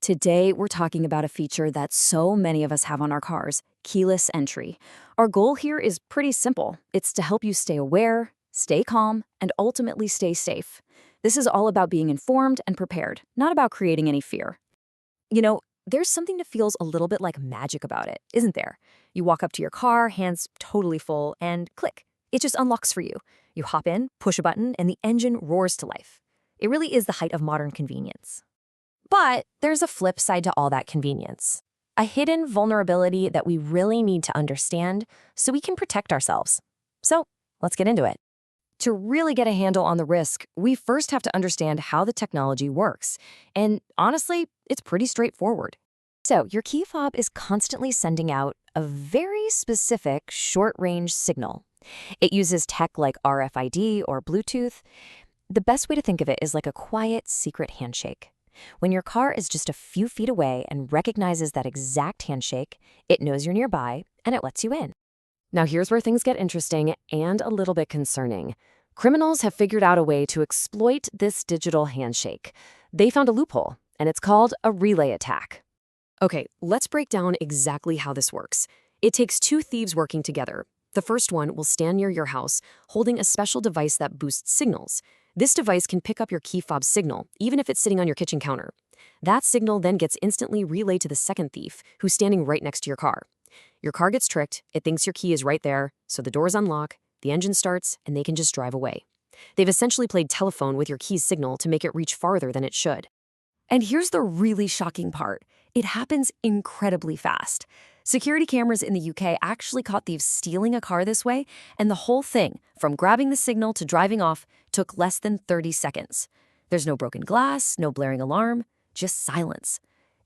Today, we're talking about a feature that so many of us have on our cars, keyless entry. Our goal here is pretty simple. It's to help you stay aware, stay calm, and ultimately stay safe. This is all about being informed and prepared, not about creating any fear. You know, there's something that feels a little bit like magic about it, isn't there? You walk up to your car, hands totally full, and click. It just unlocks for you. You hop in, push a button, and the engine roars to life. It really is the height of modern convenience. But there's a flip side to all that convenience. A hidden vulnerability that we really need to understand so we can protect ourselves. So let's get into it. To really get a handle on the risk, we first have to understand how the technology works. And honestly, it's pretty straightforward. So your key fob is constantly sending out a very specific short-range signal. It uses tech like RFID or Bluetooth. The best way to think of it is like a quiet, secret handshake. When your car is just a few feet away and recognizes that exact handshake, it knows you're nearby and it lets you in. Now here's where things get interesting and a little bit concerning. Criminals have figured out a way to exploit this digital handshake. They found a loophole, and it's called a relay attack. Okay, let's break down exactly how this works. It takes two thieves working together. The first one will stand near your house, holding a special device that boosts signals. This device can pick up your key fob signal, even if it's sitting on your kitchen counter. That signal then gets instantly relayed to the second thief, who's standing right next to your car. Your car gets tricked, it thinks your key is right there, so the doors unlock, the engine starts, and they can just drive away. They've essentially played telephone with your key's signal to make it reach farther than it should. And here's the really shocking part. It happens incredibly fast. Security cameras in the UK actually caught thieves stealing a car this way, and the whole thing, from grabbing the signal to driving off, took less than 30 seconds. There's no broken glass, no blaring alarm, just silence.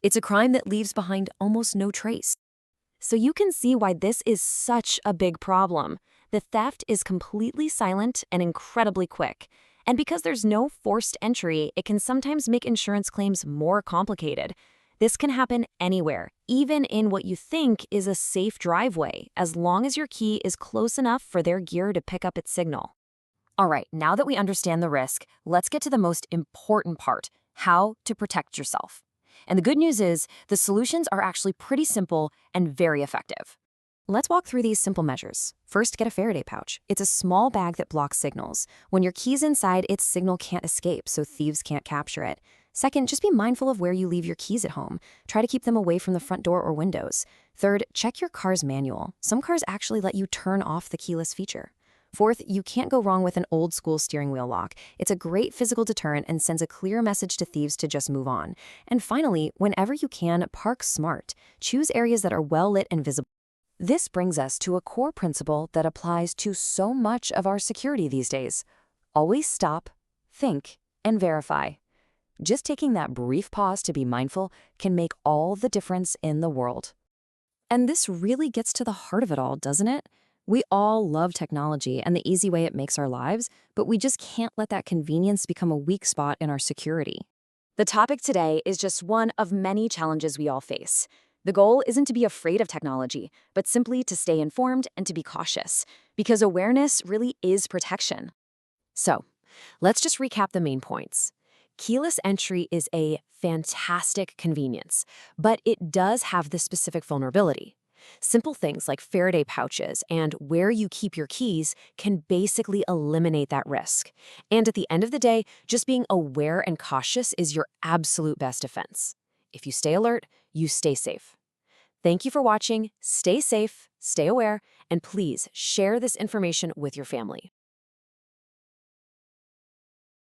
It's a crime that leaves behind almost no trace. So you can see why this is such a big problem. The theft is completely silent and incredibly quick. And because there's no forced entry, it can sometimes make insurance claims more complicated. This can happen anywhere, even in what you think is a safe driveway, as long as your key is close enough for their gear to pick up its signal. All right, now that we understand the risk, let's get to the most important part, how to protect yourself. And the good news is, the solutions are actually pretty simple and very effective. Let's walk through these simple measures. First, get a Faraday pouch. It's a small bag that blocks signals. When your key's inside, its signal can't escape, so thieves can't capture it. Second, just be mindful of where you leave your keys at home. Try to keep them away from the front door or windows. Third, check your car's manual. Some cars actually let you turn off the keyless feature. Fourth, you can't go wrong with an old-school steering wheel lock. It's a great physical deterrent and sends a clear message to thieves to just move on. And finally, whenever you can, park smart. Choose areas that are well-lit and visible. This brings us to a core principle that applies to so much of our security these days. Always stop, think, and verify. Just taking that brief pause to be mindful can make all the difference in the world. And this really gets to the heart of it all, doesn't it? We all love technology and the easy way it makes our lives, but we just can't let that convenience become a weak spot in our security. The topic today is just one of many challenges we all face. The goal isn't to be afraid of technology, but simply to stay informed and to be cautious, because awareness really is protection. So, let's just recap the main points. Keyless entry is a fantastic convenience, but it does have this specific vulnerability. Simple things like Faraday pouches and where you keep your keys can basically eliminate that risk. And at the end of the day, just being aware and cautious is your absolute best defense. If you stay alert, you stay safe. Thank you for watching. Stay safe, stay aware, and please share this information with your family.